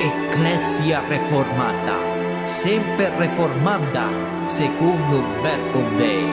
Ecclesia reformata, sempre reformanda, secundum verbum Dei.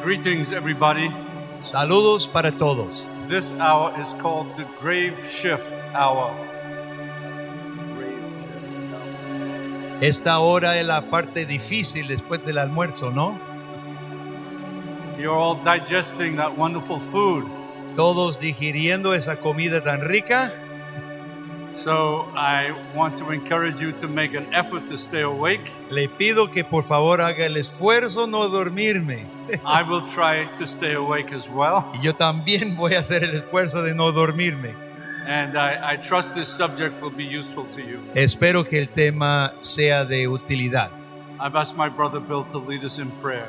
Greetings, everybody. Saludos para todos. This hour is called the Grave Shift Hour. Esta hora es la parte difícil después del almuerzo, ¿no? You're all digesting that wonderful food. Todos digiriendo esa comida tan rica. So I want to encourage you to make an effort to stay awake. Le pido que por favor haga el esfuerzo no dormirme. I will try to stay awake as well. Y yo también voy a hacer el esfuerzo de no dormirme. And I trust this subject will be useful to you. Espero que el tema sea de utilidad. I've asked my brother Bill to lead us in prayer.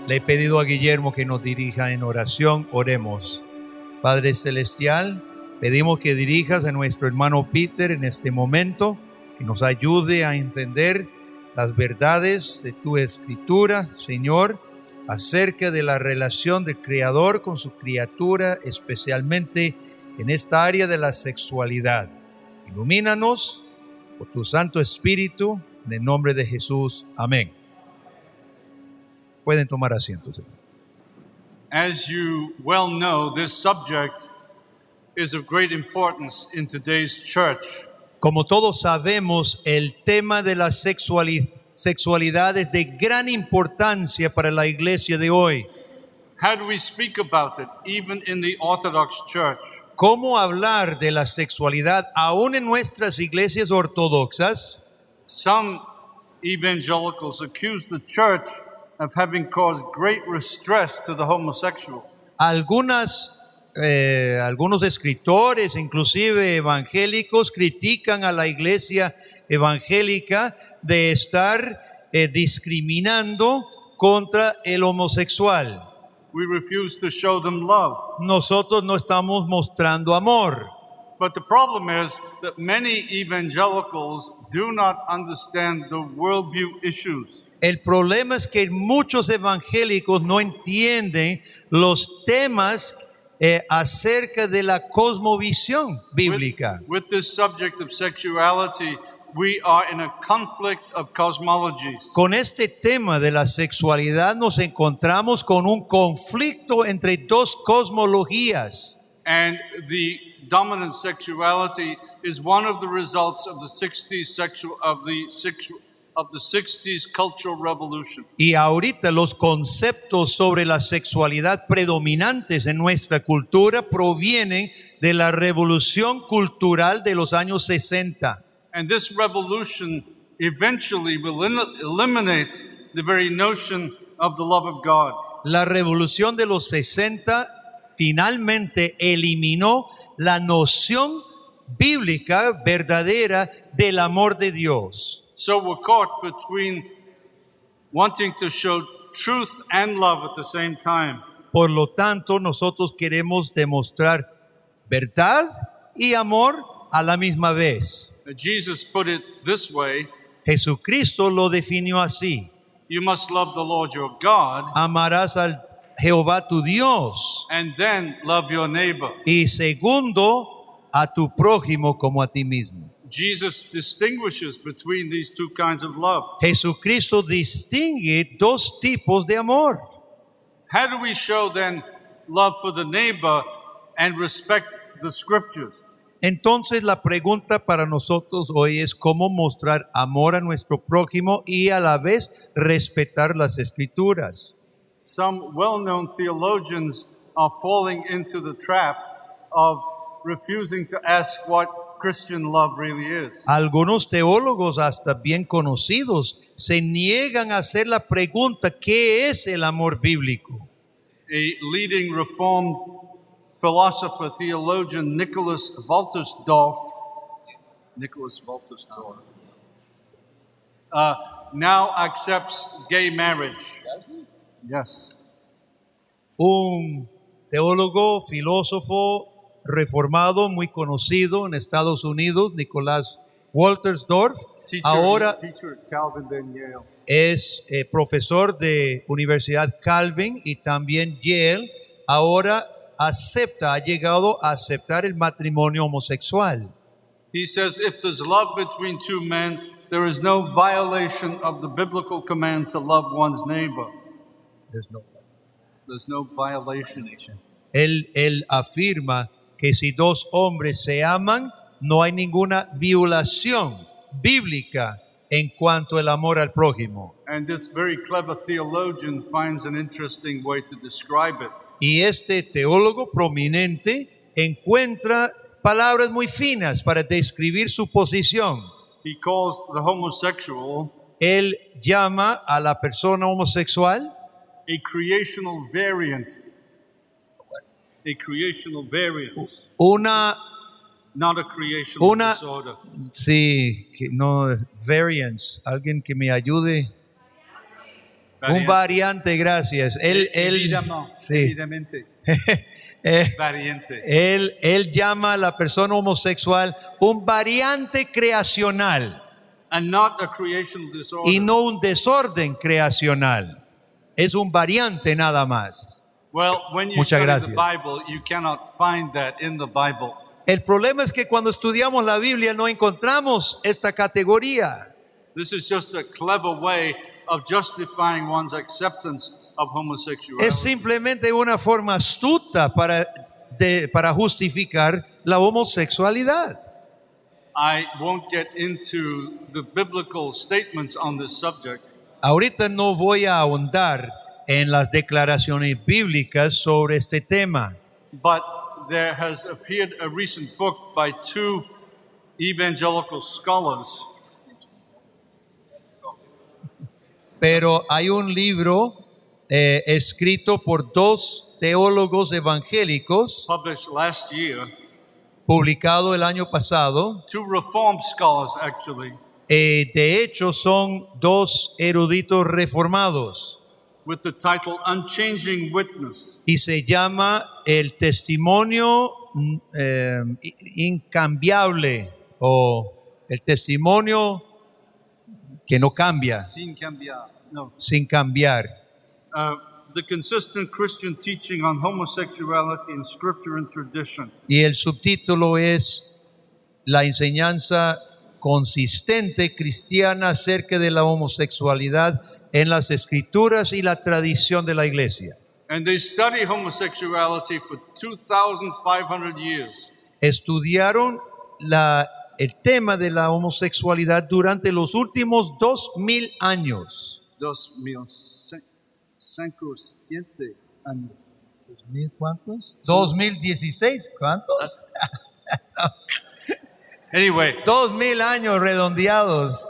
Le he pedido a Guillermo que nos dirija en oración. Oremos. Padre Celestial, pedimos que dirijas a nuestro hermano Peter en este momento, que nos ayude a entender las verdades de tu escritura, Señor, acerca de la relación del Creador con su criatura, especialmente en esta área de la sexualidad. Ilumínanos por tu Santo Espíritu, en el nombre de Jesús. Amén. Pueden tomar asiento, Señor. As you well know, this subject is of great importance in today's church. Como todos sabemos, el tema de la sexualidad es de gran importancia para la iglesia de hoy. How do we speak about it, even in the Orthodox Church? ¿Cómo hablar de la sexualidad aún en nuestras iglesias ortodoxas? Some evangelicals accuse the church of having caused great distress to the homosexuals. Algunos escritores, inclusive evangélicos, critican a la iglesia evangélica de estar discriminando contra el homosexual. We refuse to show them love. Nosotros no estamos mostrando amor. But the problem is that many evangelicals do not understand the worldview issues. El problema es que muchos evangélicos no entienden los temas acerca de la cosmovisión bíblica. With this subject of sexuality, we are in a conflict of cosmologies. Con este tema de la sexualidad nos encontramos con un conflicto entre dos cosmologías. And the dominant sexuality is one of the results of the 60s cultural revolution. Y ahorita los conceptos sobre la sexualidad predominantes en nuestra cultura provienen de la revolución cultural de los años 60. And this revolution eventually will eliminate the very notion of the love of God. La revolución de los 60 finalmente eliminó la noción bíblica verdadera del amor de Dios. So we're caught between wanting to show truth and love at the same time. Por lo tanto, nosotros queremos demostrar verdad y amor a la misma vez. Jesus put it this way: Jesucristo lo definió así. you must love the Lord your God, Amarás al Jehová tu Dios and then love your neighbor. y segundo a tu prójimo como a ti mismo. Jesus distinguishes between these two kinds of love. Jesucristo distingue dos tipos de amor. How do we show then love for the neighbor and respect the scriptures? Entonces la pregunta para nosotros hoy es cómo mostrar amor a nuestro prójimo y a la vez respetar las escrituras. Some well-known theologians are falling into the trap of refusing to ask what Christian love really is. Algunos teólogos hasta bien conocidos se niegan a hacer la pregunta ¿qué es el amor bíblico? A leading Reformed philosopher, theologian, Nicholas Waltersdorf, now accepts gay marriage. Yes. Un teólogo, filósofo reformado muy conocido en Estados Unidos, Nicholas Waltersdorf, ahora teacher at Calvin, then Yale. es profesor de Universidad Calvin y también Yale. Ahora ha llegado a aceptar el matrimonio homosexual. He says if there's love between two men, there is no violation of the biblical command to love one's neighbor. There's no violation. Él afirma que si dos hombres se aman, no hay ninguna violación bíblica en cuanto al amor al prójimo. And this very clever theologian finds an interesting way to describe it. Y este teólogo prominente encuentra palabras muy finas para describir su posición. He calls the homosexual Él llama a la persona homosexual a creational variant. A creational variance, una not a creational disorder. sí, variance, alguien que me ayude. Un variante, gracias. Él sí. Evidentemente. Variante. Él llama a la persona homosexual un variante creacional And not a creational disorder. y no un desorden creacional. Es un variante nada más. Well, when you Muchas study gracias. the Bible, you cannot find that in the Bible. El problema es que cuando estudiamos la Biblia no encontramos esta categoría. This is just a clever way of justifying one's acceptance of homosexuality. Es simplemente una forma astuta para justificar la homosexualidad. I won't get into the biblical statements on this subject, Ahorita no voy a ahondar en las declaraciones bíblicas sobre este tema, but there has appeared a recent book by two evangelical scholars, pero hay un libro escrito por dos teólogos evangélicos, published last year, publicado el año pasado. two Reformed scholars actually, De hecho, son dos eruditos reformados with the title Unchanging Witness. y se llama El testimonio incambiable o el testimonio que no cambia, Sin cambiar. No. sin cambiar. The consistent Christian teaching on homosexuality in scripture and tradition. Y el subtítulo es La enseñanza consistente cristiana acerca de la homosexualidad en las escrituras y la tradición de la iglesia. And they study homosexuality for 2,500 years. Estudiaron el tema de la homosexualidad durante los últimos 2000 años. 2007 años. ¿2000 cuántos? 2016, ¿cuántos? Anyway, 2000 años redondeados.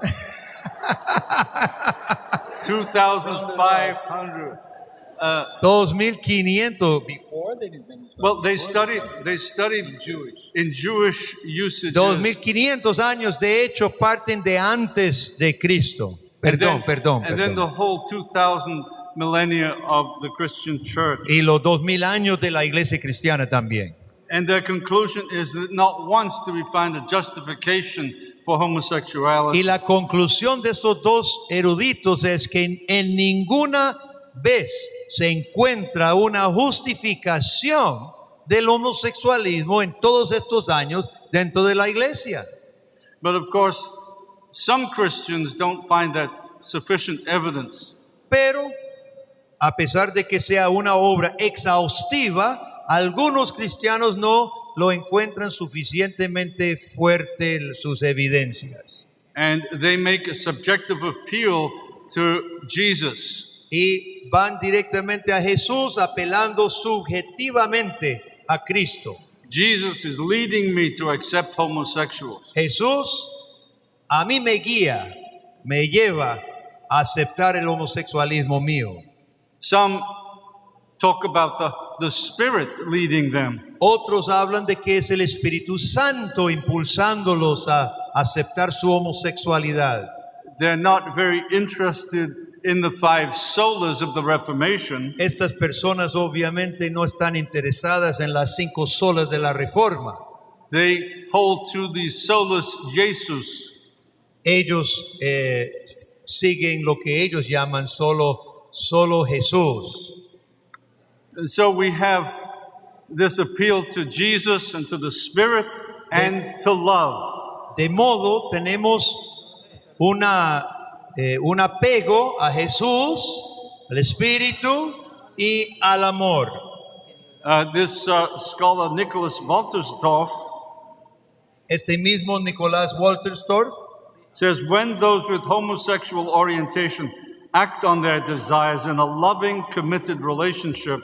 2,500. 2500. Well, they studied in Jewish usages. 2500 años de hecho parten de antes de Cristo. Perdón. And then the whole 2,000 millennia of the Christian church. Y los 2000 años de la iglesia cristiana también. And their conclusion is that not once do we find a justification for homosexuality. Y la conclusión de estos dos eruditos es que en ninguna vez se encuentra una justificación del homosexualismo en todos estos años dentro de la iglesia. But of course, some Christians don't find that sufficient evidence. Pero a pesar de que sea una obra exhaustiva, algunos cristianos no lo encuentran suficientemente fuerte sus evidencias. And they make a subjective appeal to Jesus. Y van directamente a Jesús apelando subjetivamente a Cristo. Jesus is leading me to accept homosexuals. Jesús a mí me guía, me lleva a aceptar el homosexualismo mío. Some talk about the Spirit leading them. Otros hablan de que es el Espíritu Santo impulsándolos a aceptar su homosexualidad. They're not very interested in the 5 solas of the Reformation. Estas personas obviamente no están interesadas en las 5 solas de la Reforma. They hold to the solus Jesus. Ellos siguen lo que ellos llaman solo Jesús. And so we have this appeal to Jesus and to the Spirit and to love. De modo tenemos un apego a Jesús, al Espíritu y al amor. This scholar Nicholas Wolterstorff Este mismo Nicolás Wolterstorff says, when those with homosexual orientation act on their desires in a loving, committed relationship,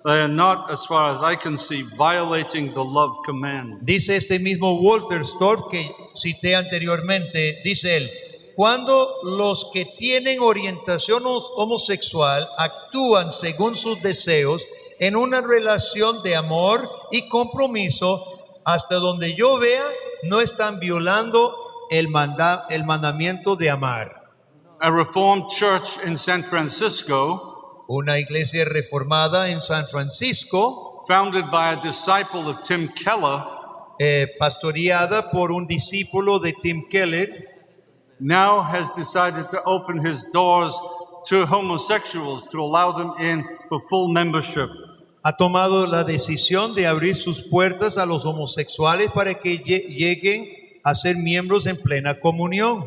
they are not, as far as I can see, violating the love command. dice este mismo Wolterstorff que cité anteriormente, dice él, cuando los que tienen orientación homosexual actúan según sus deseos en una relación de amor y compromiso, hasta donde yo vea, no están violando el mandamiento de amar. A Reformed church in San Francisco, Una iglesia reformada en San Francisco, founded by a disciple of Tim Keller, pastoreada por un discípulo de Tim Keller, now has decided to open his doors to homosexuals to allow them in for full membership. ha tomado la decisión de abrir sus puertas a los homosexuales para que lleguen a ser miembros en plena comunión.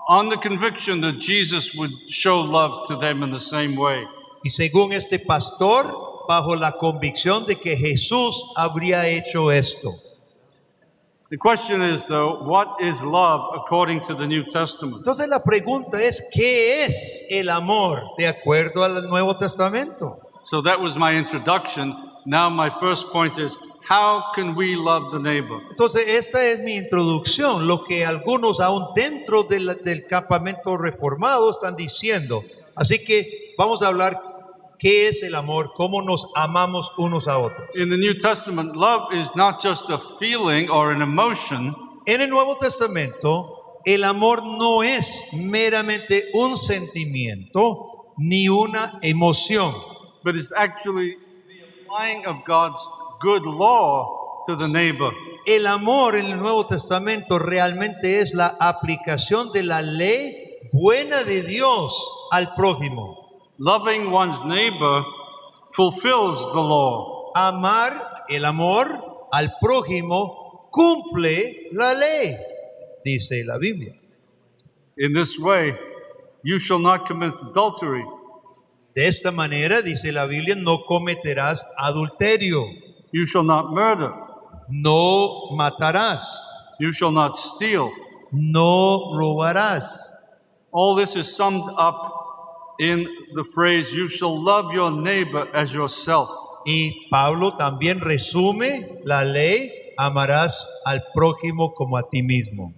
On the conviction that Jesus would show love to them in the same way. Y según este pastor, bajo la convicción de que Jesús habría hecho esto. The question is, though, what is love according to the New Testament? Entonces la pregunta es, ¿qué es el amor de acuerdo al Nuevo Testamento? So that was my introduction. Now my first point is, how can we love the neighbor? Entonces esta es mi introducción, lo que algunos aún dentro del campamento reformado están diciendo. Así que vamos a hablar qué es el amor, cómo nos amamos unos a otros. In the New Testament, love is not just a feeling or an emotion. En el Nuevo Testamento, el amor no es meramente un sentimiento ni una emoción, But it's actually the applying of God's good law to the neighbor. El amor en el Nuevo Testamento realmente es la aplicación de la ley buena de Dios al prójimo. Loving one's neighbor fulfills the law. Amar, el amor al prójimo cumple la ley, dice la Biblia. In this way, you shall not commit adultery. De esta manera, dice la Biblia, no cometerás adulterio, You shall not murder. no matarás, You shall not steal. no robarás. All this is summed up in the phrase, you shall love your neighbor as yourself. Y Pablo también resume la ley, amarás al prójimo como a ti mismo.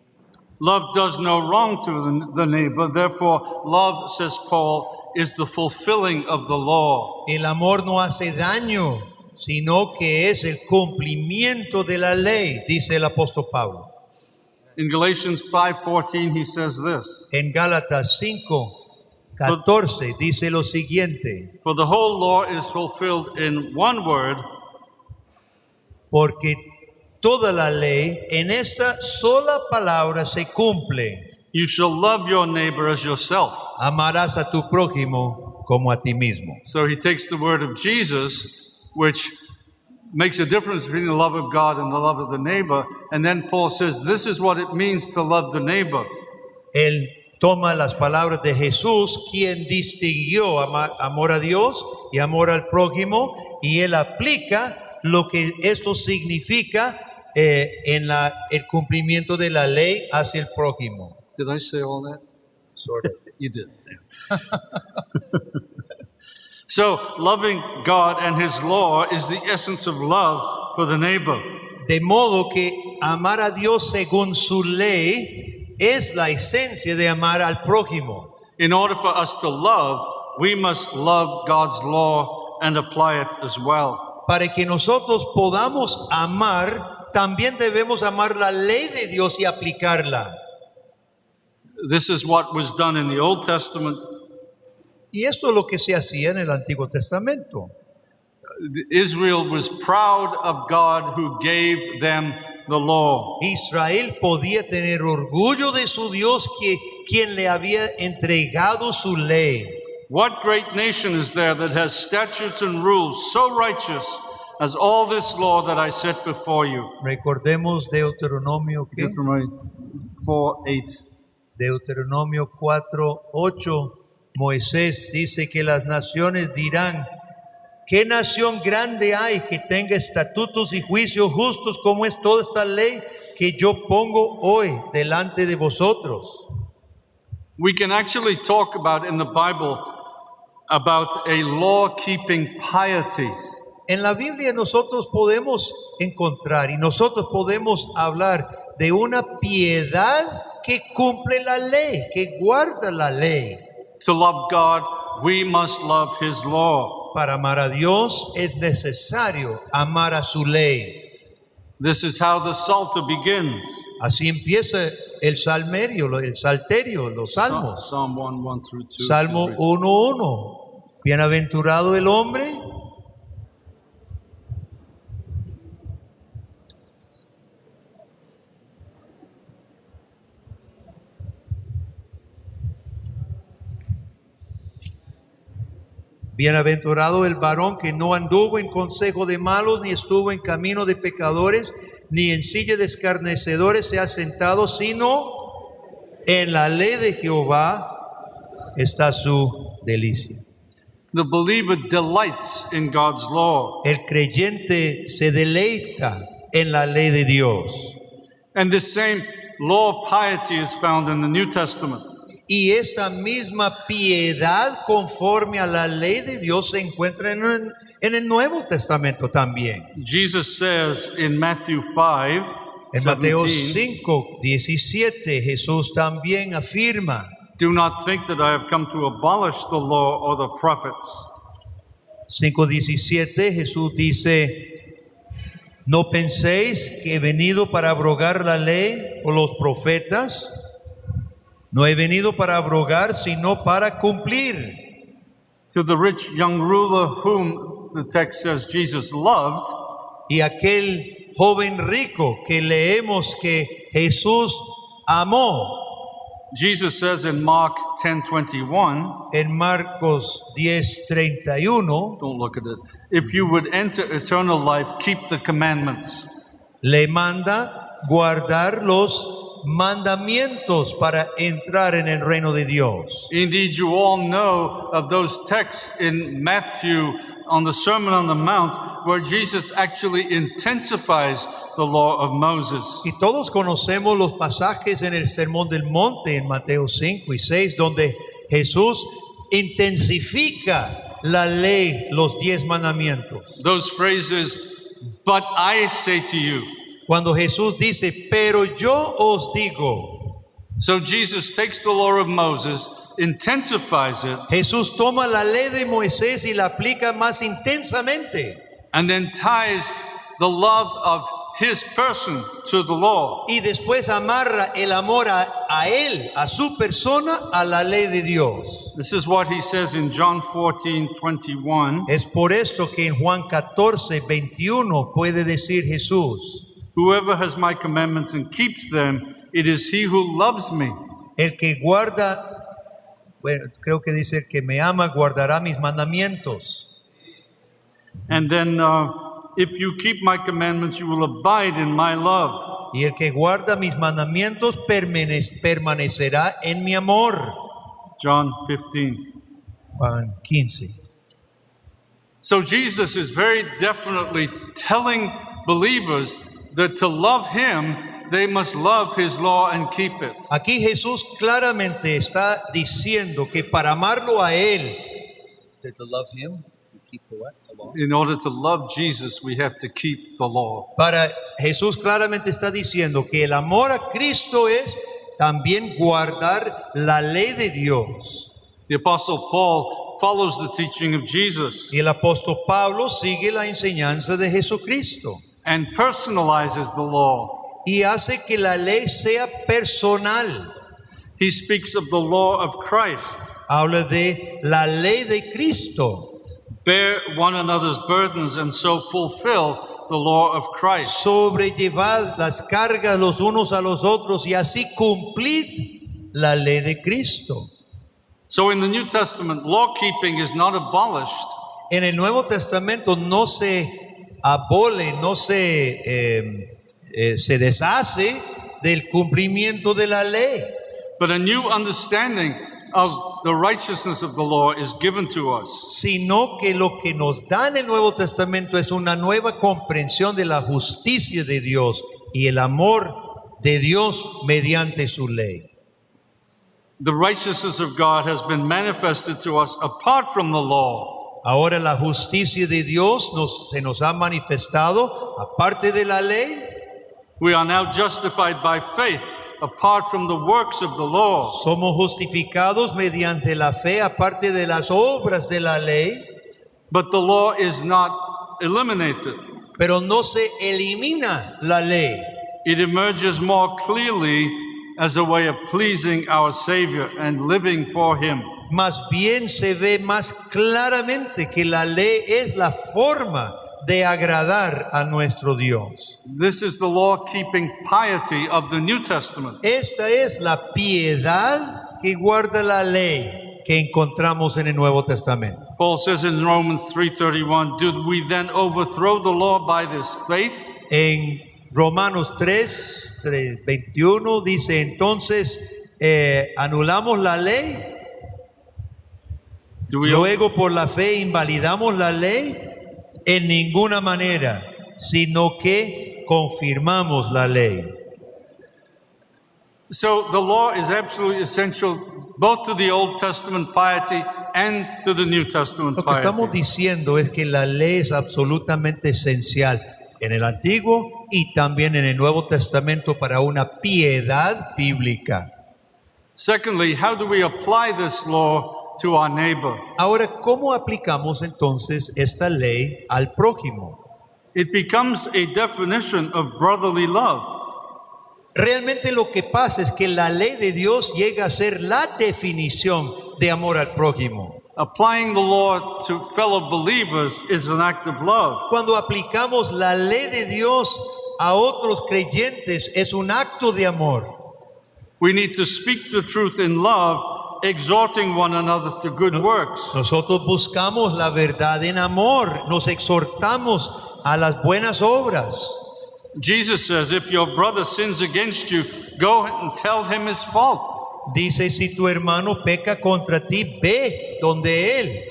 Love does no wrong to the neighbor. Therefore, love, says Paul, is the fulfilling of the law. El amor no hace daño, sino que es el cumplimiento de la ley, dice el apóstol Pablo. In Galatians 5:14, he says this, En Gálatas 5:14 dice lo siguiente: for the whole law is fulfilled in one word, porque toda la ley en esta sola palabra se cumple. you shall love your neighbor as yourself. Amarás a tu prójimo como a ti mismo. So he takes the word of Jesus, which makes a difference between the love of God and the love of the neighbor. And then Paul says, this is what it means to love the neighbor. Él toma las palabras de Jesús, quien distinguió amor a Dios y amor al prójimo, y él aplica lo que esto significa en el cumplimiento de la ley hacia el prójimo. Did I say all that? Sort of. You did. So, loving God and His law is the essence of love for the neighbor. De modo que amar a Dios según su ley es la esencia de amar al prójimo. In order for us to love, we must love God's law and apply it as well. Para que nosotros podamos amar, también debemos amar la ley de Dios y aplicarla. This is what was done in the Old Testament. Y esto es lo que se hacía en el Antiguo Testamento. Israel was proud of God who gave them the law. Israel podía tener orgullo de su Dios, quien le había entregado su ley. What great nation is there that has statutes and rules so righteous as all this law that I set before you? Recordemos Deuteronomio, ¿qué? Deuteronomy 4:8. Deuteronomio 4:8. Moisés dice que las naciones dirán: ¿qué nación grande hay que tenga estatutos y juicios justos como es toda esta ley que yo pongo hoy delante de vosotros? We can actually talk about in the Bible about a law-keeping piety. En la Biblia nosotros podemos encontrar y nosotros podemos hablar de una piedad que cumple la ley, que guarda la ley. To love God, we must love His law. Para amar a Dios es necesario amar a su ley. This is how the Psalter begins. Así empieza el salterio, los salmos. Psalm 1, 1 through 2. Salmo 1:1. Bienaventurado el hombre Bienaventurado el varón que no anduvo en consejo de malos, ni estuvo en camino de pecadores, ni en silla de escarnecedores se ha sentado, sino en la ley de Jehová está su delicia. The believer delights in God's law. El creyente se deleita en la ley de Dios. And this same law piety is found in the New Testament. Y esta misma piedad conforme a la ley de Dios se encuentra en el Nuevo Testamento también. Jesus says in Matthew 5, En Mateo 17, 5:17 Jesús también afirma: do not think that I have come to abolish the law or the prophets. 5:17 Jesús dice: no penséis que he venido para abrogar la ley o los profetas. No he venido para abrogar, sino para cumplir. To the rich young ruler whom the text says Jesus loved, Y aquel joven rico que leemos que Jesús amó, Jesus says in Mark 10:21, en Marcos 10:31, don't look at it, if you would enter eternal life, keep the commandments. le manda guardar los mandamientos para entrar en el reino de Dios. Indeed, you all know of those texts in Matthew on the Sermon on the Mount where Jesus actually intensifies the law of Moses. Y todos conocemos los pasajes en el Sermón del Monte en Mateo 5 y 6 donde Jesús intensifica la ley, los 10 mandamientos. Those phrases, but I say to you. Cuando Jesús dice, pero yo os digo. So Jesus takes the law of Moses, intensifies it, Jesús toma la ley de Moisés y la aplica más intensamente. and then ties the love of his person to the law. Y después amarra el amor a él, a su persona, a la ley de Dios. This is what he says in John 14:21. Es por esto que en Juan 14:21 puede decir Jesús: Whoever has my commandments and keeps them, it is he who loves me. el que guarda, bueno, creo que dice: el que me ama guardará mis mandamientos. And then, if you keep my commandments, you will abide in my love. Y el que guarda mis mandamientos permanecerá en mi amor. John 15. Juan 15. So Jesus is very definitely telling believers that to love him, they must love his law and keep it. Aquí Jesús claramente está diciendo que para amarlo a Él, to love Him, you keep the what? The law. In order to love Jesus, we have to keep the law. Para Jesús claramente está diciendo que el amor a Cristo es también guardar la ley de Dios. The Apostle Paul follows the teaching of Jesus Y el apóstol Pablo sigue la enseñanza de Jesucristo and personalizes the law. y hace que la ley sea personal. He speaks of the law of Christ. Habla de la ley de Cristo. Bear one another's burdens and so fulfill the law of Christ. Sobrellevad las cargas los unos a los otros y así cumplid la ley de Cristo. So in the New Testament, law keeping is not abolished, En el Nuevo Testamento no se abole, no se deshace del cumplimiento de la ley, but a new understanding of the righteousness of the law is given to us. sino que lo que nos da en el Nuevo Testamento es una nueva comprensión de la justicia de Dios y el amor de Dios mediante su ley. The righteousness of God has been manifested to us apart from the law. Ahora la justicia de Dios se nos ha manifestado aparte de la ley. We are now justified by faith apart from the works of the law. Somos justificados mediante la fe aparte de las obras de la ley, But the law is not eliminated. pero no se elimina la ley. It emerges more clearly as a way of pleasing our Savior and living for Him. Más bien se ve más claramente que la ley es la forma de agradar a nuestro Dios. This is the law-keeping piety of the New Testament. Esta es la piedad que guarda la ley que encontramos en el Nuevo Testamento. Paul says in Romans 3:31, "Did we then overthrow the law by this faith?" En Romanos 3:21 dice entonces, anulamos la ley, Do we luego por la fe invalidamos la ley. En ninguna manera, sino que confirmamos la ley. So the law is absolutely essential both to the Old Testament piety and to the New Testament Lo que estamos piety. diciendo es que la ley es absolutamente esencial en el Antiguo y también en el Nuevo Testamento para una piedad bíblica. Secondly, how do we apply this law to our neighbor? Ahora, ¿cómo aplicamos entonces esta ley al prójimo? It becomes a definition of brotherly love. Realmente lo que pasa es que la ley de Dios llega a ser la definición de amor al prójimo. Applying the law to fellow believers is an act of love. Cuando aplicamos la ley de Dios a otros creyentes es un acto de amor. We need to speak the truth in love, exhorting one another to good works. Nosotros buscamos la verdad en amor, nos exhortamos a las buenas obras. Jesus says, if your brother sins against you, go and tell him his fault. Dice, si tu hermano peca contra ti, ve donde él.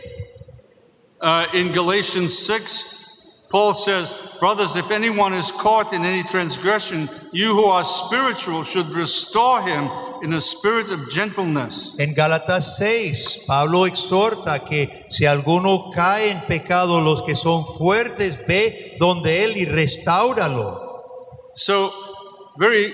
In Galatians 6, Paul says, brothers, if anyone is caught in any transgression, you who are spiritual should restore him in a spirit of gentleness. En Gálatas 6, Pablo exhorta que si alguno cae en pecado, los que son fuertes, ve donde él y restáuralo. So, very,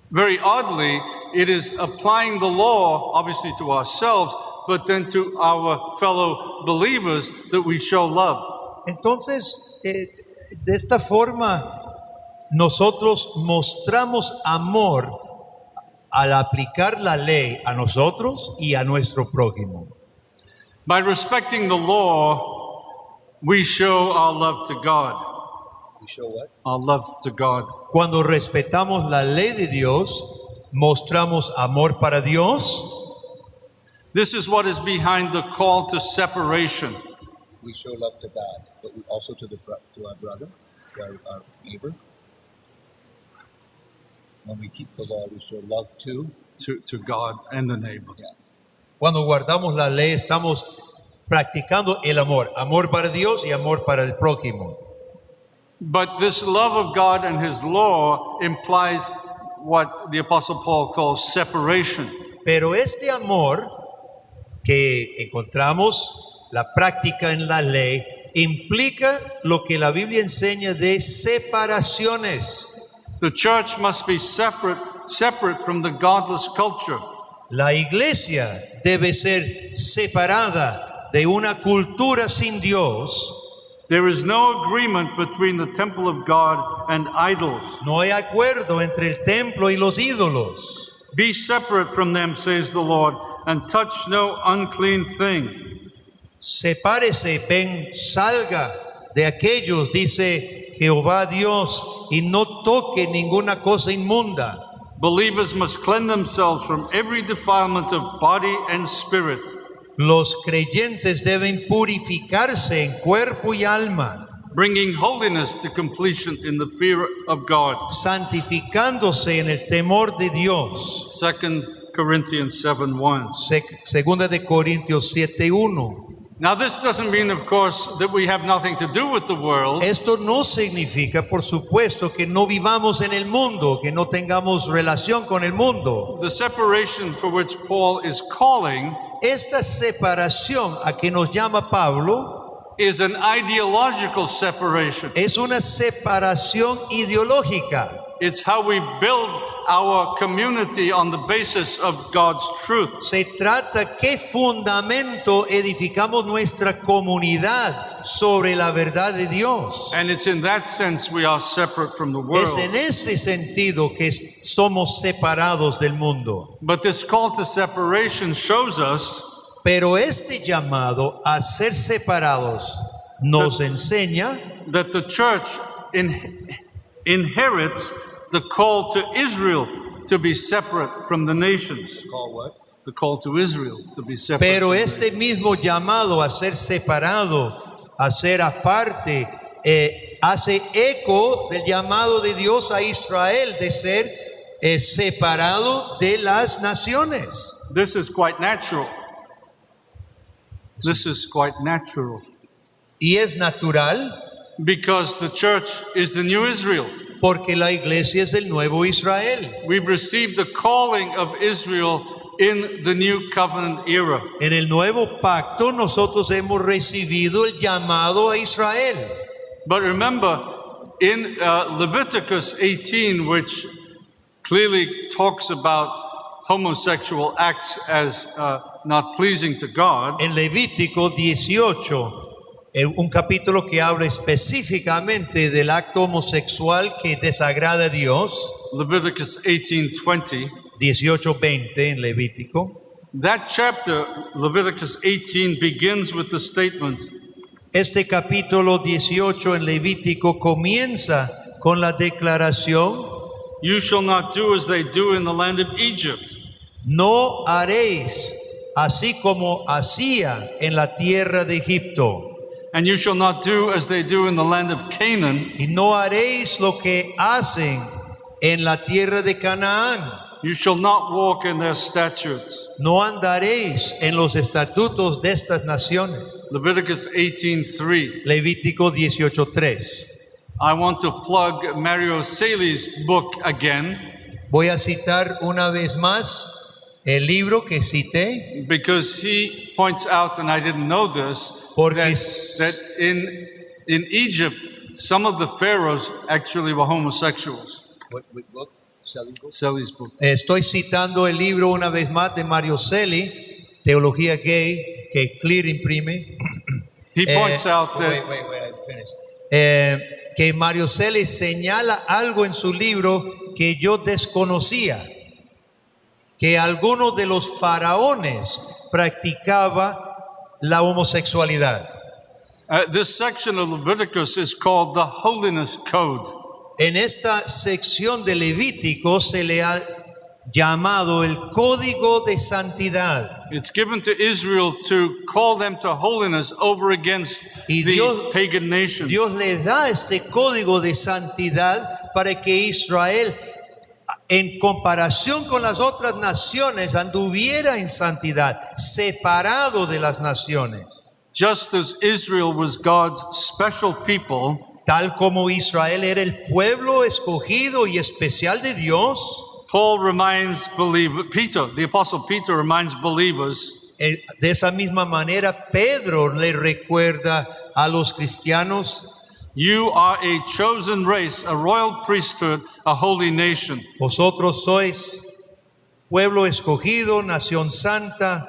very oddly, it is applying the law, obviously to ourselves, but then to our fellow believers that we show love. Entonces, de esta forma, nosotros mostramos amor al aplicar la ley a nosotros y a nuestro prójimo. By respecting the law, we show our love to God. We show what? Our love to God. Cuando respetamos la ley de Dios, mostramos amor para Dios. This is what is behind the call to separation. We show love to God, but we also to our brother, to our neighbor. When we keep the law, we show love to To God and the neighbor. Cuando guardamos la ley, estamos practicando el amor, amor para Dios y amor para el prójimo. But this love of God and His law implies what the Apostle Paul calls separation. Pero este amor que encontramos, la práctica en la ley, implica lo que la Biblia enseña de separaciones. The church must be separate from the godless culture. La iglesia debe ser separada de una cultura sin Dios. There is no agreement between the temple of God and idols. No hay acuerdo entre el templo y los ídolos. Be separate from them, says the Lord, and touch no unclean thing. Sepárese, ven, salga de aquellos, dice Jehová Dios, y no toque ninguna cosa inmunda. Believers must cleanse themselves from every defilement of body and spirit. Los creyentes deben purificarse en cuerpo y alma, bringing holiness to completion in the fear of God. santificándose en el temor de Dios. 2 Corinthians 7:1. Segunda de Corintios 7:1. Now this doesn't mean, of course, that we have nothing to do with the world. Esto no significa, por supuesto, que no vivamos en el mundo, que no tengamos relación con el mundo. The separation for which Paul is calling Esta separación a que nos llama Pablo is an ideological separation. es una separación ideológica. It's how we build our community on the basis of God's truth. Se trata qué fundamento edificamos nuestra comunidad sobre la verdad de Dios. And it's in that sense we are separate from the world. Es en ese sentido que somos separados del mundo. But this call to separation shows us Pero este llamado a ser separados nos enseña that the church inherits the call to Israel to be separate from the nations. Call what? The call to Israel to be separate. Pero from the este mismo llamado a ser separado, a ser aparte, hace eco del llamado de Dios a Israel de ser separado de las naciones. This is quite natural. This is quite natural. Y es natural Because the church is the new Israel. porque la iglesia es el nuevo Israel. We've received the calling of Israel in the new covenant era. En el nuevo pacto nosotros hemos recibido el llamado a Israel. But remember, in Leviticus 18, which clearly talks about homosexual acts as not pleasing to God, En Levítico 18, un capítulo que habla específicamente del acto homosexual que desagrada a Dios, Leviticus 18:20, 18:20 en Levítico. that chapter, Leviticus 18, begins with the statement, Este capítulo 18 en Levítico comienza con la declaración: "You shall not do as they do in the land of Egypt, no haréis así como hacía en la tierra de Egipto, and you shall not do as they do in the land of Canaan. y no haréis lo que hacen en la tierra de Canaán. You shall not walk in their statutes." No andaréis en los estatutos de estas naciones. Leviticus 18:3. Levítico 18:3. I want to plug Mario Saley's book again Voy a citar una vez más el libro que cité, because he points out, and I didn't know this, Porque that in Egypt, some of the pharaohs actually were homosexuals. What book? Selling book? Saley's book. estoy citando el libro una vez más de Mario Seli, Teología Gay, que Clear imprime. He points out that Wait, I finished. Que Mario Seli señala algo en su libro que yo desconocía, que algunos de los faraones practicaba la homosexualidad. this section of Leviticus is called the Holiness Code. En esta sección de Levítico se le ha llamado el Código de Santidad. It's given to Israel to call them to holiness over against Y the Dios- pagan nations. Dios le da este código de santidad para que Israel, en comparación con las otras naciones, anduviera en santidad, separado de las naciones. just as Israel was God's special people, tal como Israel era el pueblo escogido y especial de Dios, Paul reminds Peter, the apostle Peter reminds believers de esa misma manera Pedro le recuerda a los cristianos: you are a chosen race, a royal priesthood, a holy nation. vosotros sois pueblo escogido, nación santa,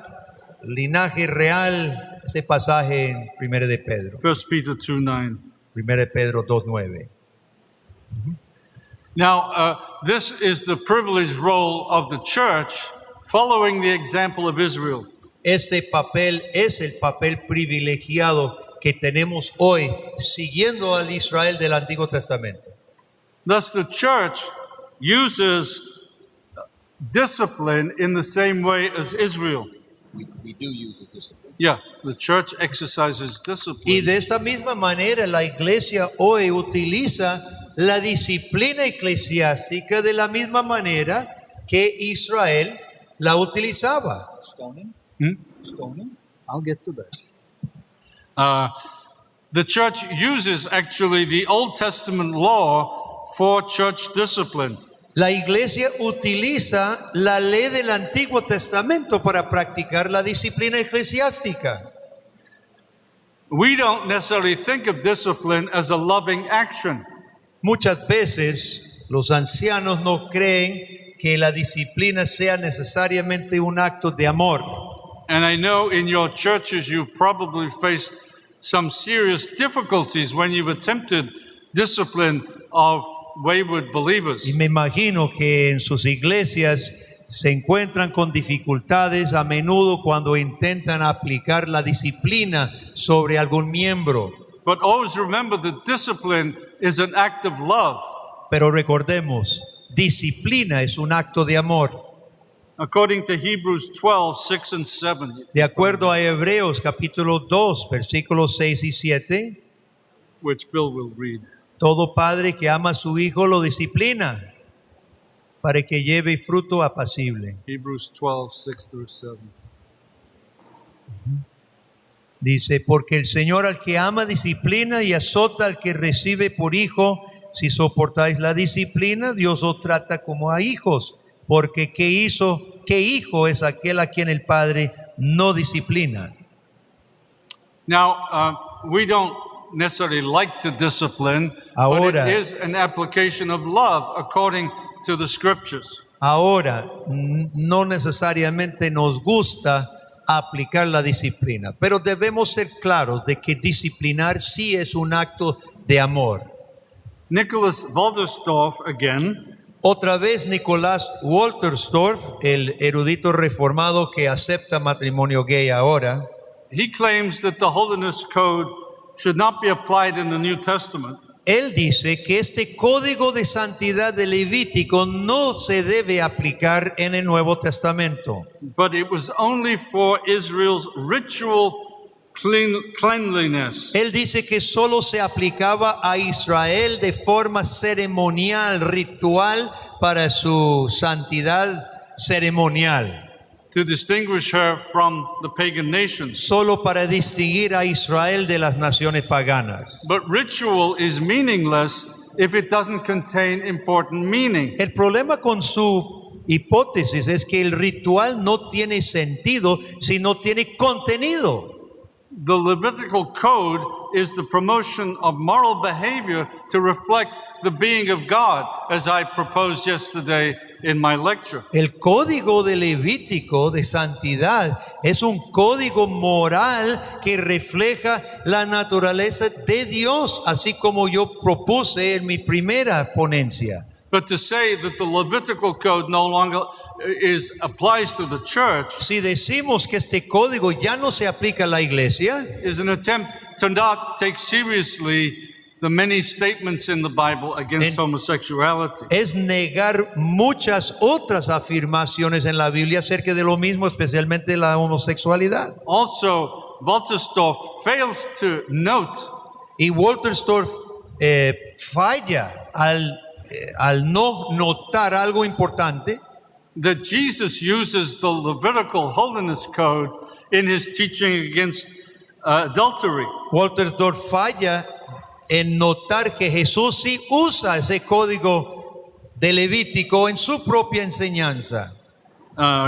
linaje real. Ese pasaje en 1 de Pedro, 1 Peter 2:9. 1 de Pedro 2:9. Now, this is the privileged role of the church, following the example of Israel. Este papel es el papel privilegiado que tenemos hoy, siguiendo al Israel del Antiguo Testamento. Thus, the church uses discipline in the same way as Israel. We do use the discipline. Yeah, the church exercises Y discipline. de esta misma manera la iglesia hoy utiliza la disciplina eclesiástica de la misma manera que Israel la utilizaba. Stoning? Stoning? I'll get to that. The church uses actually the Old Testament law for church discipline. La iglesia utiliza la ley del Antiguo Testamento para practicar la disciplina eclesiástica. We don't necessarily think of discipline as a loving action. Muchas veces los ancianos no creen que la disciplina sea necesariamente un acto de amor. And I know in your churches you've probably faced some serious difficulties when you've attempted discipline of wayward believers. Y me imagino que en sus iglesias se encuentran con dificultades a menudo cuando intentan aplicar la disciplina sobre algún miembro. But always remember that discipline is an act of love. Pero recordemos, disciplina es un acto de amor. According to Hebrews 12, 6 and 7. De acuerdo a Hebreos capítulo 2, versículos 6 y 7, Which Bill will read. todo padre que ama a su hijo lo disciplina para que lleve fruto apacible. Hebrews 12, 6 through 7. Dice, porque el Señor al que ama disciplina y azota al que recibe por hijo. Si soportáis la disciplina, Dios os trata como a hijos. Porque ¿qué hijo es aquel a quien el Padre no disciplina? Now, we don't necessarily like to discipline, Ahora- but it is an application of love according to the scriptures. Ahora, no necesariamente nos gusta aplicar la disciplina, pero debemos ser claros de que disciplinar sí es un acto de amor. Nicholas Walterstorff, again, Otra vez Nicolás Wolterstorff, el erudito reformado que acepta matrimonio gay ahora, he claims that the Holiness Code should not be applied in the New Testament, él dice que este código de santidad de Levítico no se debe aplicar en el Nuevo Testamento. but it was only for Israel's ritual cleanliness. Él dice que solo se aplicaba a Israel de forma ceremonial, ritual, para su santidad ceremonial, To distinguish her from the pagan nations. solo para distinguir a Israel de las naciones paganas. But ritual is meaningless if it doesn't contain important meaning. El problema con su hipótesis es que el ritual no tiene sentido si no tiene contenido. The Levitical Code is the promotion of moral behavior to reflect the being of God, as I proposed yesterday in my lecture. El código de Levítico de santidad es un código moral que refleja la naturaleza de Dios, así como yo propuse en mi primera ponencia. But to say that the Levitical Code no longer applies to the church Si decimos que este código ya no se aplica a la iglesia, is an attempt to not take seriously the many statements in the Bible against homosexuality. es negar muchas otras afirmaciones en la Biblia acerca de lo mismo, especialmente la homosexualidad. Also, Walterstorff fails to note Y Wolterstorff falla al no notar algo importante, that Jesus uses the Levitical Holiness Code in his teaching against adultery. Woltersdorf falla en notar que Jesús sí usa ese código de Levítico en su propia enseñanza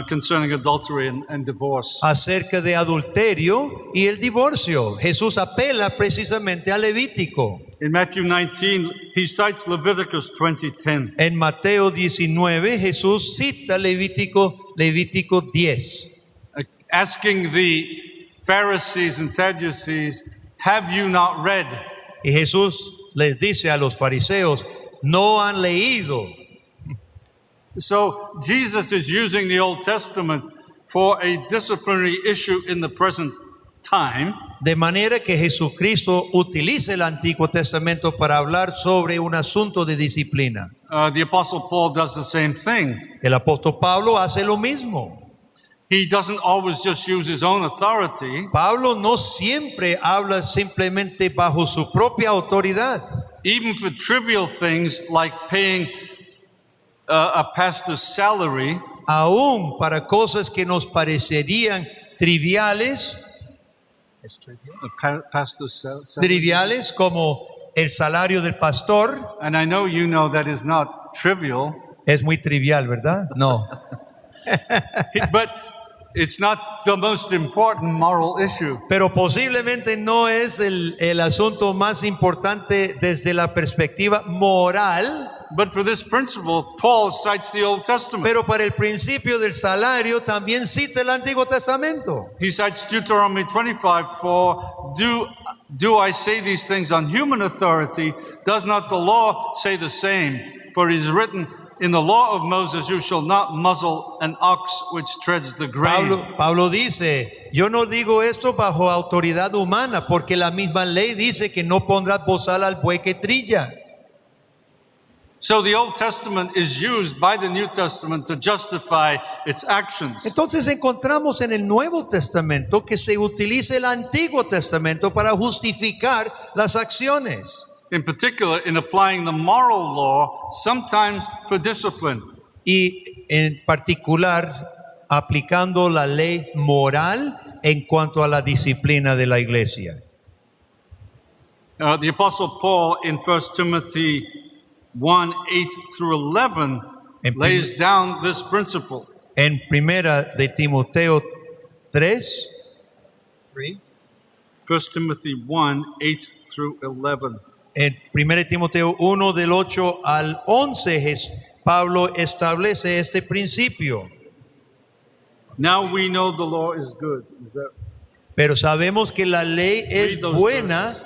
Concerning adultery and divorce. acerca de adulterio y el divorcio. Jesús apela precisamente a Levítico. In Matthew 19, he cites Leviticus 20:10. En Mateo 19, Jesús cita Levítico 10. Asking the Pharisees and Sadducees, have you not read? Y Jesús les dice a los fariseos, no han leído. So Jesus is using the Old Testament for a disciplinary issue in the present time. De manera que Jesucristo utiliza el Antiguo Testamento para hablar sobre un asunto de disciplina. The Apostle Paul does the same thing. El apóstol Pablo hace lo mismo. He doesn't always just use his own authority. Pablo no siempre habla simplemente bajo su propia autoridad. Even for trivial things like paying a pastor's salary, Aún para cosas que nos parecerían triviales, It's trivial. pastor's salary. triviales como el salario del pastor, And I know you know that is not trivial, es muy trivial, ¿verdad? No. but it's not the most important moral issue. Pero posiblemente no es el asunto más importante desde la perspectiva moral, But for this principle, Paul cites the Old Testament. pero para el principio del salario también cita el Antiguo Testamento. He cites Deuteronomy 25, for do I say these things on human authority? Does not the law say the same? For it is written, in the law of Moses, you shall not muzzle an ox which treads the grain. Pablo dice, yo no digo esto bajo autoridad humana, porque la misma ley dice que no pondrás bozal al buey que trilla. So the Old Testament is used by the New Testament to justify its actions. Entonces encontramos en el Nuevo Testamento que se utiliza el Antiguo Testamento para justificar las acciones. In particular, in applying the moral law, sometimes for discipline. Y en particular aplicando la ley moral en cuanto a la disciplina de la iglesia. The Apostle Paul in 1 Timothy 1, 8 through 11 En lays down this principle. En primera de Timoteo 3, 3. 1 Timothy 1, 8 through 11. en primera de Timoteo 1 del 8 al 11, Pablo establece este principio. Now we know the law is good. Is that Pero sabemos que la ley es Read those buena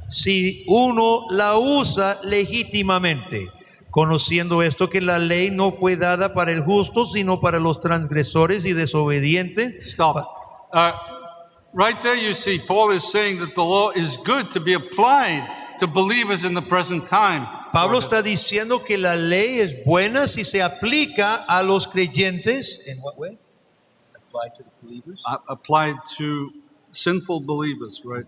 si uno la usa legítimamente, conociendo esto que la ley no fue dada para el justo, sino para los transgresores y desobedientes. Stop. Right there you see Paul is saying that the law is good to be applied to believers in the present time. Pablo está diciendo que la ley es buena si se aplica a los creyentes. In what way? Apply to the believers. Applied to sinful believers, right?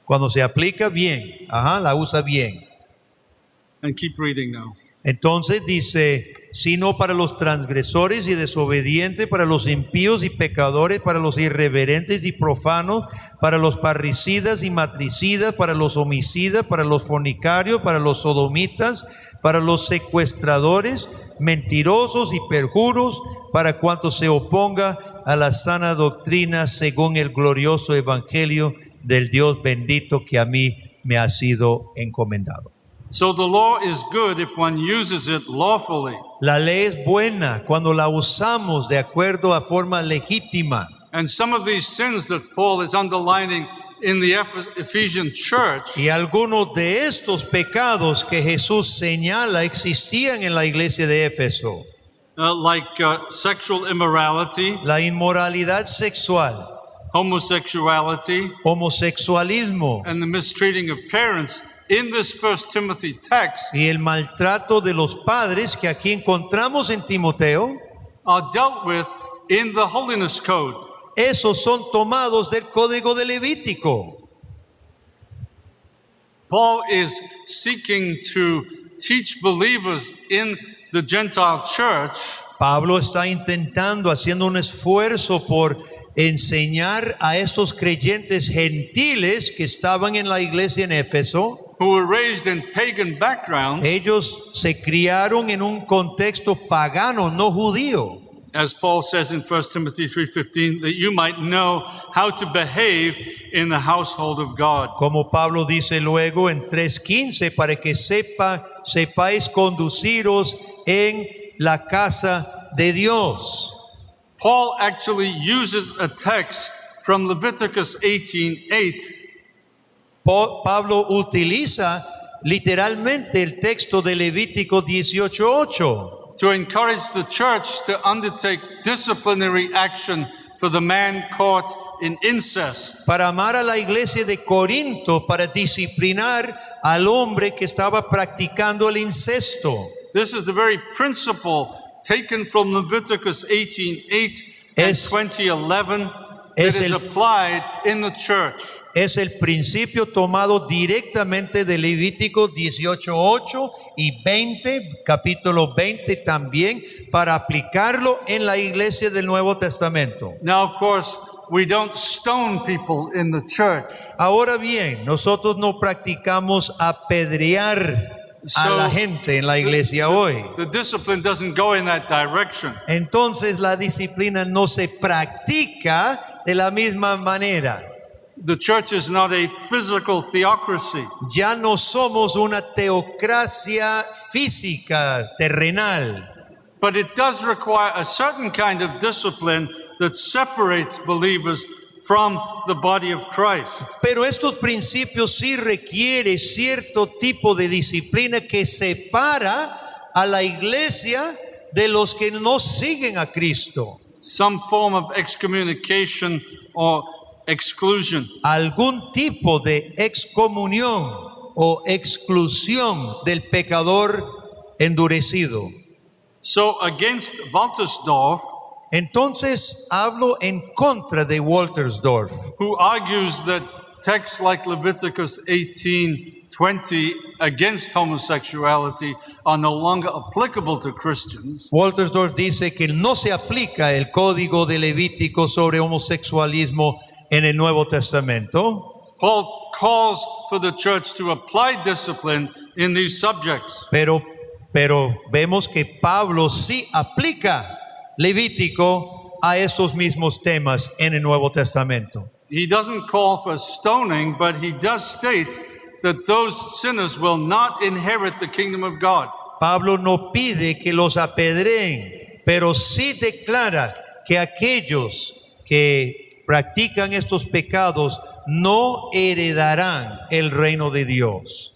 Cuando se aplica bien, la usa bien. And keep reading now. Entonces dice, sino para los transgresores y desobedientes, para los impíos y pecadores, para los irreverentes y profanos, para los parricidas y matricidas, para los homicidas, para los fornicarios, para los sodomitas, para los secuestradores, mentirosos y perjuros, para cuanto se oponga a la sana doctrina según el glorioso evangelio del Dios bendito que a mí me ha sido encomendado. So the law is good if one uses it lawfully. La ley es buena cuando la usamos de acuerdo a forma legítima. And some of these sins that Paul is underlining in the Ephesian church Y algunos de estos pecados que Jesús señala existían en la iglesia de Éfeso. like sexual immorality, La inmoralidad sexual, homosexuality, homosexualismo and the mistreating of parents in this First Timothy text y el maltrato de los padres que aquí encontramos en Timoteo, are dealt with in the Holiness Code. esos son tomados del Código de Levítico. Paul is seeking to teach believers in the Gentile church Pablo está intentando, haciendo un esfuerzo por enseñar a esos creyentes gentiles que estaban en la iglesia en Éfeso. who were raised in pagan backgrounds, Ellos se criaron en un contexto pagano, no judío. as Paul says in 1 Timothy 3:15, that you might know how to behave in the household of God. Como Pablo dice luego en 3:15, para que sepáis conduciros en la casa de Dios. Paul actually uses a text from Leviticus 18:8 Pablo utiliza literalmente el texto de Levítico 18:8 to encourage the church to undertake disciplinary action for the man caught in incest. para amar a la iglesia de Corinto, para disciplinar al hombre que estaba practicando el incesto. This is the very principle taken from Leviticus 18:8 and Es- 20:11 that es is el- applied in the church. Es el principio tomado directamente de Levítico 18:8 y 20, capítulo 20 también, para aplicarlo en la iglesia del Nuevo Testamento. Now, of course, we don't stone people in the church. Ahora bien, nosotros no practicamos apedrear a So- la gente en la iglesia hoy. The discipline doesn't go in that direction. Entonces la disciplina no se practica de la misma manera. The church is not a physical theocracy. Ya no somos una teocracia física, terrenal. But it does require a certain kind of discipline that separates believers from the body of Christ. Pero estos principios sí requiere cierto tipo de disciplina que separa a la iglesia de los que no siguen a Cristo. Some form of excommunication or exclusion. Algún tipo de excomunión o exclusión del pecador endurecido. So against Waltersdorf, Entonces hablo en contra de Waltersdorf, who argues that texts like Leviticus 18:20 against homosexuality are no longer applicable to Christians. Waltersdorf dice que no se aplica el código de Levítico sobre homosexualismo en el Nuevo Testamento, Paul calls for the church to apply discipline in these subjects. pero vemos que Pablo sí aplica Levítico a esos mismos temas en el Nuevo Testamento. He doesn't call for stoning, but he does state that those sinners will not inherit the kingdom of God. Pablo no pide que los apedreen, pero sí declara que aquellos que practican estos pecados no heredarán el reino de Dios.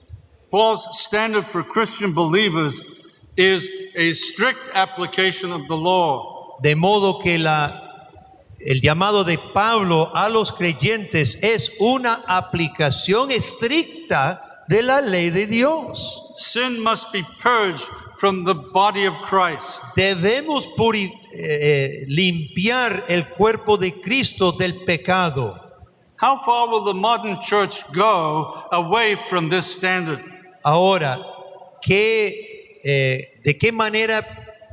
Paul's standard for Christian believers is a strict application of the law. De modo que el llamado de Pablo a los creyentes es una aplicación estricta de la ley de Dios. Sin must be purged from the body of Christ. Debemos limpiar el cuerpo de Cristo del pecado. How far will the modern church go away from this standard? Ahora, ¿de qué manera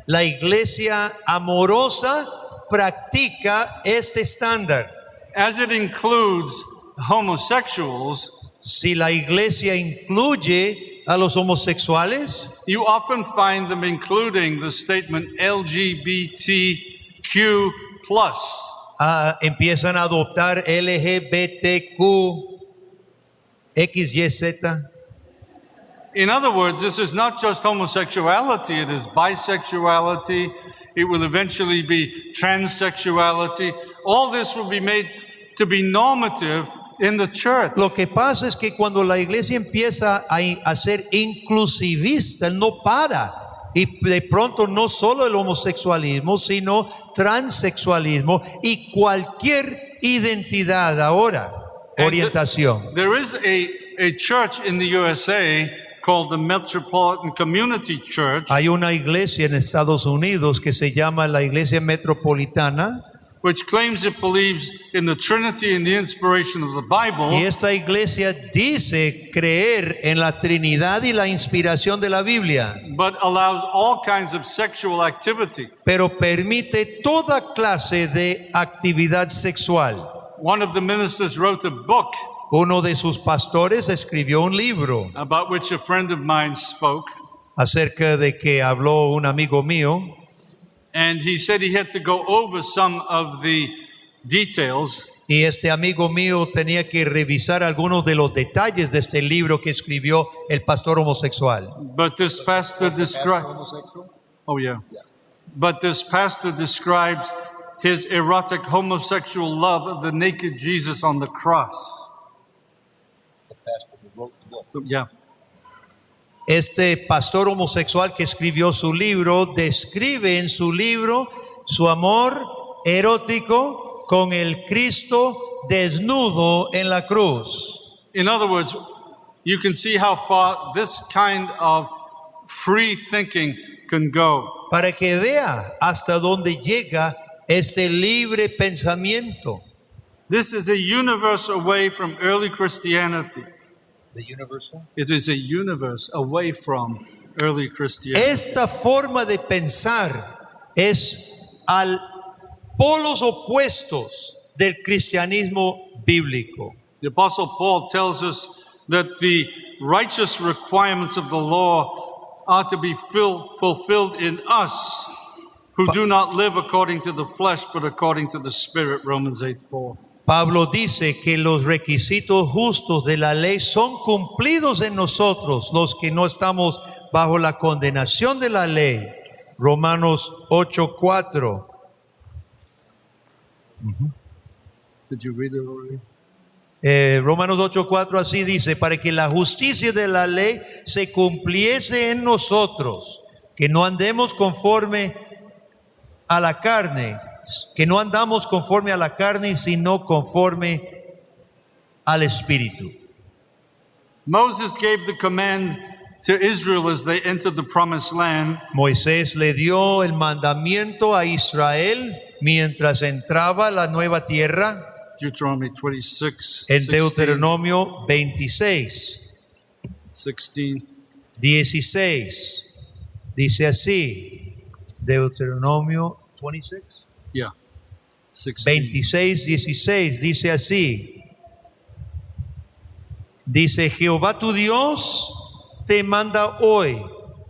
la iglesia amorosa practica este estándar? As it includes homosexuals, Si la iglesia incluye a los homosexuales, you often find them including the statement LGBTQ+. empiezan a adoptar LGBTQ, XYZ. In other words, this is not just homosexuality, it is bisexuality, it will eventually be transsexuality. All this will be made to be normative in the church. Lo que pasa es que cuando la iglesia empieza a ser inclusivista, no para. Y de pronto no solo el homosexualismo, sino transexualismo y cualquier identidad ahora, orientación. There is a church in the USA called the Metropolitan Community Church, Hay una iglesia en Estados Unidos que se llama la Iglesia Metropolitana, which claims it believes in the Trinity and the inspiration of the Bible, Y esta iglesia dice creer en la Trinidad y la inspiración de la Biblia, but allows all kinds of sexual activity. pero permite toda clase de actividad sexual. One of the ministers wrote a book Uno de sus pastores escribió un libro about which a friend of mine spoke, acerca de que habló un amigo mío, and he said he had to go over some of the details, y este amigo mío tenía que revisar algunos de los detalles de este libro que escribió el pastor homosexual. but this pastor describes. Homosexual? Oh yeah. Yeah. But this pastor describes his erotic homosexual love of the naked Jesus on the cross. The pastor who wrote the book. Yeah. Este pastor homosexual que escribió su libro describe en su libro su amor erótico con el Cristo desnudo en la cruz. In other words, you can see how far this kind of free thinking can go. Para que vea hasta dónde llega este libre pensamiento. This is a universe away from early Christianity. The universal? It is a universe away from early Christianity. Esta forma de pensar es al polos opuestos del cristianismo bíblico. The Apostle Paul tells us that the righteous requirements of the law are to be fulfilled in us who do not live according to the flesh but according to the Spirit, Romans 8:4. Pablo dice que los requisitos justos de la ley son cumplidos en nosotros, los que no estamos bajo la condenación de la ley. Romanos 8:4. Did you read it already? Romanos 8:4 así dice, para que la justicia de la ley se cumpliese en nosotros, que no andemos conforme a la carne, que no andamos conforme a la carne, sino conforme al Espíritu. Moses gave the command to Israel as they entered the promised land, Moisés le dio el mandamiento a Israel mientras entraba a la nueva tierra Deuteronomy 26, en Deuteronomio 26, 16. Dice así, Deuteronomio 26. Yeah, 16. 26, 16, dice así. Dice, Jehová tu Dios te manda hoy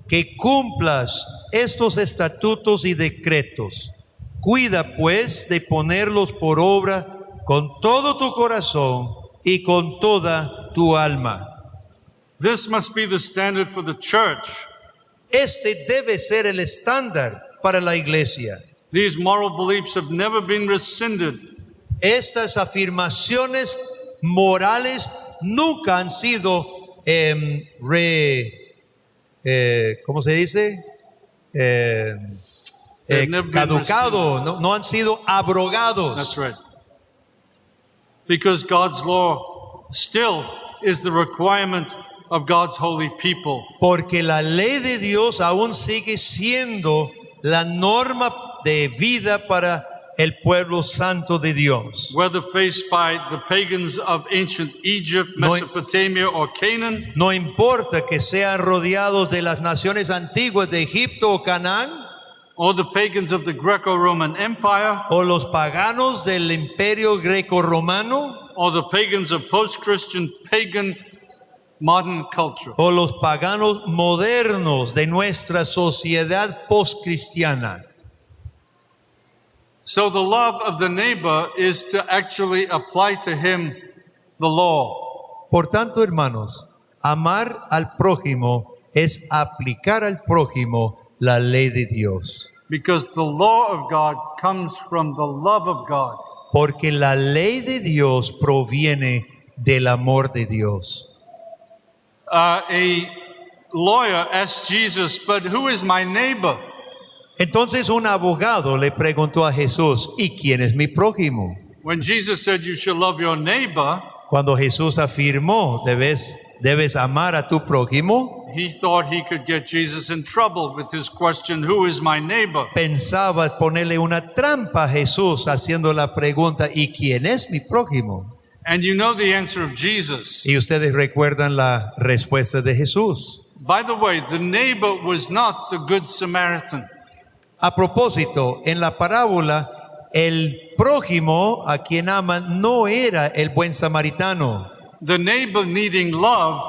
que cumplas estos estatutos y decretos. Cuida pues de ponerlos por obra con todo tu corazón y con toda tu alma. This must be the standard for the church. Este debe ser el estándar para la iglesia. These moral beliefs have never been rescinded. Estas afirmaciones morales nunca han sido ¿cómo se dice? They've never been Caducado, no han sido abrogados. That's right. Because God's law still is the requirement of God's holy people. Porque la ley de Dios aún sigue siendo la norma de vida para el pueblo santo de Dios. Whether faced by the pagans of ancient Egypt, Mesopotamia, or Canaan, No importa que sean rodeados de las naciones antiguas de Egipto o Canaán, or the pagans of the Greco-Roman Empire, o los paganos del imperio greco-romano, or the pagans of post-Christian pagan modern culture. o los paganos modernos de nuestra sociedad postcristiana. So the love of the neighbor is to actually apply to him the law. Por tanto, hermanos, amar al prójimo es aplicar al prójimo la ley de Dios. Because the law of God comes from the love of God. Porque la ley de Dios proviene del amor de Dios. A lawyer asked Jesus, but who is my neighbor? Entonces un abogado le preguntó a Jesús, ¿y quién es mi prójimo? When Jesus said you should love your neighbor, Cuando Jesús afirmó, debes amar a tu prójimo, he thought he could get Jesus in trouble with his question, "Who is my neighbor?" Pensaba ponerle una trampa a Jesús haciendo la pregunta, ¿y quién es mi prójimo? And you know the answer of Jesus. Y ustedes recuerdan la respuesta de Jesús. By the way, the neighbor was not the Good Samaritan. A propósito, en la parábola, el prójimo a quien aman no era el buen samaritano. The neighbor needing love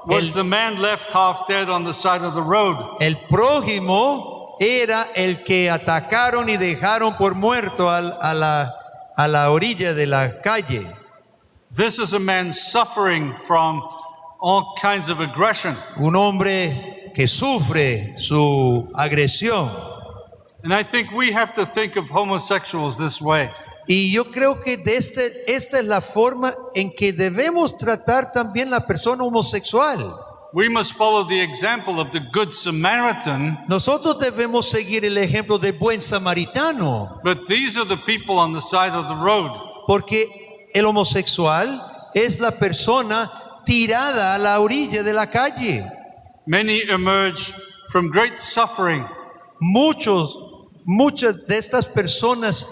was El- the man left half dead on the side of the road. El prójimo era el que atacaron y dejaron por muerto a la orilla de la calle. This is a man suffering from all kinds of aggression. Un hombre que sufre su agresión. And I think we have to think of homosexuals this way. Y yo creo que esta es la forma en que debemos tratar también la persona homosexual. We must follow the example of the Good Samaritan, Nosotros debemos seguir el ejemplo del buen samaritano, but these are the people on the side of the road. porque el homosexual es la persona tirada a la orilla de la calle. Many emerge from great suffering, Muchas de estas personas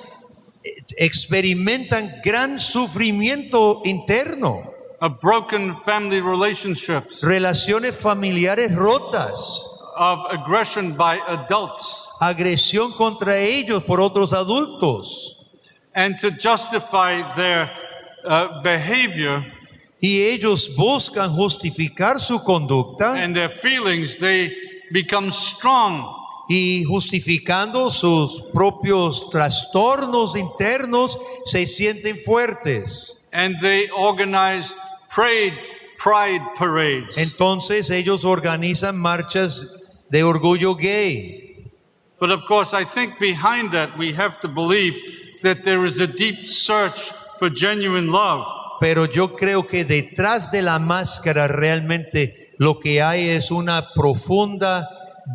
experimentan gran sufrimiento interno, of broken family relationships, relaciones familiares rotas, of aggression by adults. agresión contra ellos por otros adultos. And to justify their behavior Y ellos buscan justificar su conducta and their feelings, they become strong. y justificando sus propios trastornos internos se sienten fuertes. And they organize pride parades. Entonces ellos organizan marchas de orgullo gay. But of course, I think behind that we have to believe that there is a deep search for genuine love. Pero yo creo que detrás de la máscara realmente lo que hay es una profunda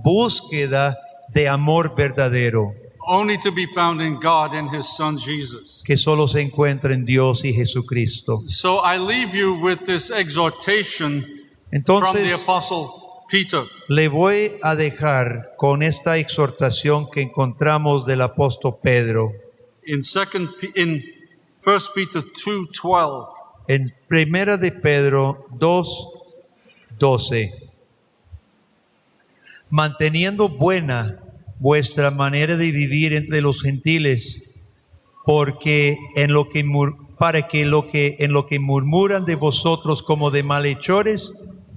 búsqueda de amor verdadero Only to be found in God and His Son Jesus. que solo se encuentra en Dios y Jesucristo. So I leave you with this exhortation from the Entonces Apostle Peter. le voy a dejar con esta exhortación que encontramos del apóstol Pedro In 1 Peter 2:12. en Primera de Pedro 2:12. Manteniendo buena vuestra manera de vivir entre los gentiles, porque en lo que en lo que murmuran de vosotros como de malhechores,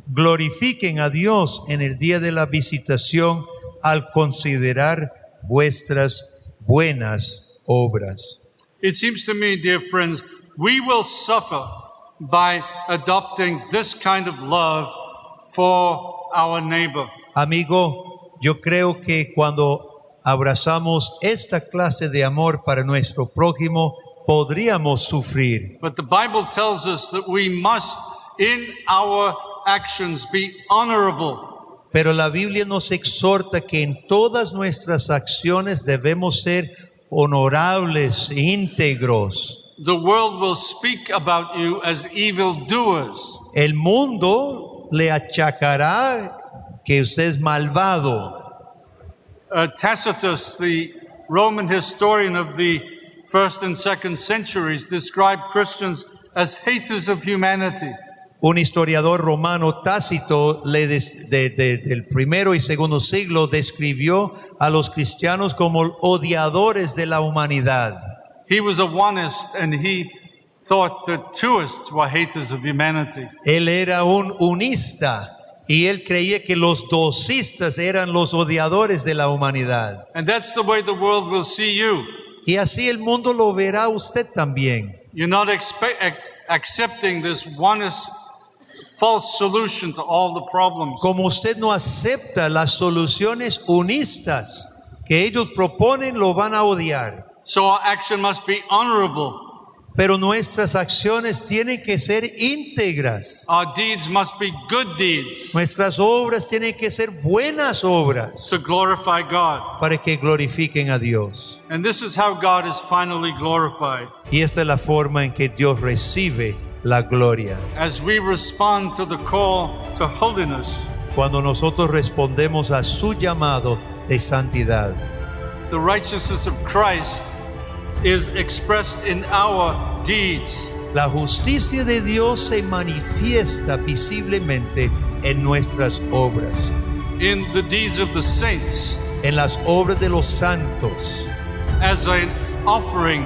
glorifiquen a Dios en el día de la visitación al considerar vuestras buenas obras. It seems to me, dear friends, we will suffer by adopting this kind of love for our neighbor. Amigo, yo creo que cuando abrazamos esta clase de amor para nuestro prójimo, podríamos sufrir. But the Bible tells us that we must, in our actions, be honorable. Pero la Biblia nos exhorta que en todas nuestras acciones debemos ser honorables, íntegros. The world will speak about you as evildoers. El mundo le achacará que usted es malvado. Tacitus, the Roman historian of the 1st and 2nd centuries, described Christians as haters of humanity. Un historiador romano, Tácito, del primero y segundo siglo, describió a los cristianos como odiadores de la humanidad. He was a onist, and he thought that twoists were haters of humanity. Él era un unista y él creía que los dosistas eran los odiadores de la humanidad. And that's the way the world will see you. Y así el mundo lo verá usted también. You're not accepting this onist false solution to all the problems. Como usted no acepta las soluciones unistas que ellos proponen, lo van a odiar. So our action must be honorable. Pero nuestras acciones tienen que ser íntegras. Our deeds must be good deeds Nuestras obras tienen que ser buenas obras to glorify God. para que glorifiquen a Dios. And this is how God is finally glorified, Y esta es la forma en que Dios recibe la gloria. as we respond to the call to holiness cuando nosotros respondemos a su llamado de santidad. The righteousness of Christ is expressed in our deeds. La justicia de Dios se manifiesta visiblemente en nuestras obras, In the deeds of the saints, en las obras de los santos, as an offering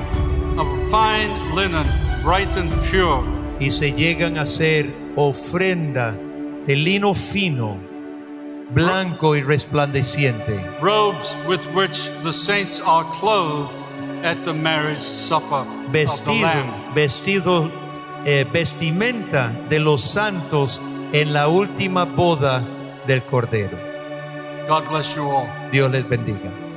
of fine linen, bright and pure, y se llegan a ser ofrenda de lino fino, blanco y resplandeciente, robes with which the saints are clothed at the marriage supper of the Lamb. vestimenta de los santos en la última boda del Cordero. God bless you all. Dios les bendiga.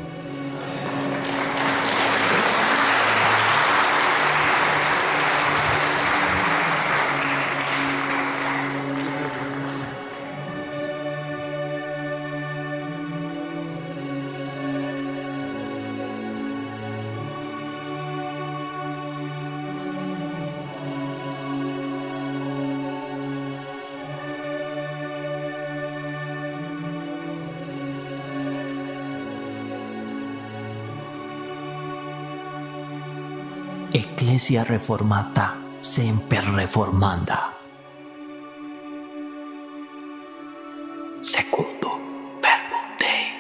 Ecclesia Reformata Semper Reformanda. Secundum Verbum Dei.